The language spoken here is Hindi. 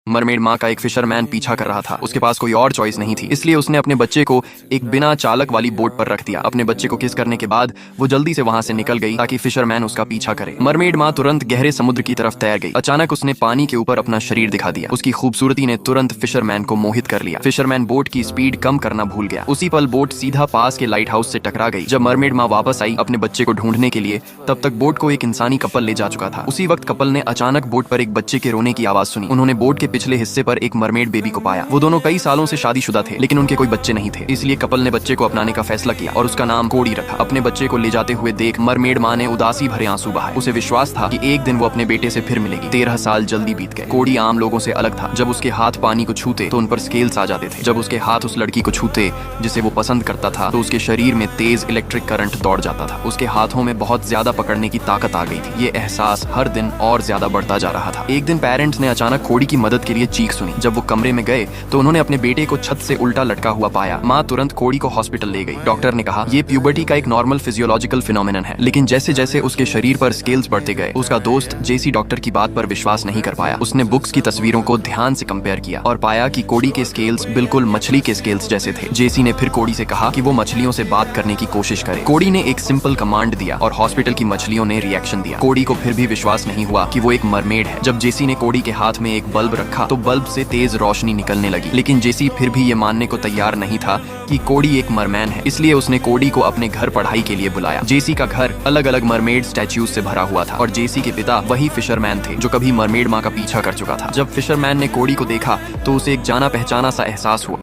मरमेड माँ का एक फिशरमैन पीछा कर रहा था। उसके पास कोई और चॉइस नहीं थी, इसलिए उसने अपने बच्चे को एक बिना चालक वाली बोट पर रख दिया। अपने बच्चे को किस करने के बाद वो जल्दी से वहां से निकल गई ताकि फिशरमैन उसका पीछा करे। मरमेड माँ तुरंत गहरे समुद्र की तरफ तैर गई। अचानक उसने पानी के ऊपर अपना शरीर दिखा दिया। उसकी खूबसूरती ने तुरंत फिशरमैन को मोहित कर लिया। फिशरमैन बोट की स्पीड कम करना भूल गया। उसी पल बोट सीधा पास के लाइट हाउस से टकरा गई। जब मरमेड माँ वापस आई अपने बच्चे को ढूंढने के लिए, तब तक बोट को एक इंसानी कपल ले जा चुका था। उसी वक्त कपल ने अचानक बोट पर एक बच्चे के रोने की आवाज सुनी। उन्होंने बोट के पिछले हिस्से पर एक मरमेड बेबी को पाया। वो दोनों कई सालों से शादीशुदा थे, लेकिन उनके कोई बच्चे नहीं थे। इसलिए कपल ने बच्चे को अपनाने का फैसला किया और उसका नाम कोडी रखा। अपने बच्चे को ले जाते हुए देख मरमेड माँ ने उदासी भरे आंसू बहाए। उसे विश्वास था कि एक दिन वो अपने बेटे से फिर मिलेगी। 13 साल जल्दी बीत गए। कोडी आम लोगों से अलग था। जब उसके हाथ पानी को छूते तो उन पर स्केल्स आ जाते थे। जब उसके हाथ उस लड़की को छूते जिसे वो पसंद करता था, तो उसके शरीर में तेज इलेक्ट्रिक करंट दौड़ जाता था। उसके हाथों में बहुत ज्यादा पकड़ने की ताकत आ गई थी। ये एहसास हर दिन और ज्यादा बढ़ता जा रहा था। एक दिन पेरेंट्स ने अचानक कोडी की मदद के लिए चीख सुनी। जब वो कमरे में गए तो उन्होंने अपने बेटे को छत से उल्टा लटका हुआ पाया। माँ तुरंत कोडी को हॉस्पिटल ले गई। डॉक्टर ने कहा ये प्यूबर्टी का एक नॉर्मल फिजियोलॉजिकल फिनोमिनन है, लेकिन जैसे जैसे उसके शरीर पर स्केल्स बढ़ते गए, उसका दोस्त जेसी डॉक्टर की बात पर विश्वास नहीं कर पाया। उसने बुक्स की तस्वीरों को ध्यान से कंपेयर किया और पाया कि कोडी के स्केल्स बिल्कुल मछली के स्केल्स जैसे थे। जेसी ने फिर कोडी से कहा कि वो मछलियों से बात करने की कोशिश करे। कोडी ने एक सिंपल कमांड दिया और हॉस्पिटल की मछलियों ने रिएक्शन दिया। कोडी को फिर भी विश्वास नहीं हुआ कि वो एक मरमेड है। जब जेसी ने कोडी के हाथ में एक बल्ब रखा तो बल्ब से तेज रोशनी निकलने लगी, लेकिन जेसी फिर भी ये मानने को तैयार नहीं था कि कोडी एक मरमैन है। इसलिए उसने कोडी को अपने घर पढ़ाई के लिए बुलाया। जेसी का घर अलग अलग मरमेड स्टैच्यूज से भरा हुआ था और जेसी के पिता वही फिशरमैन थे जो कभी मरमेड माँ का पीछा कर चुका था। जब फिशरमैन ने कोडी को देखा तो उसे एक जाना पहचाना सा एहसास हुआ।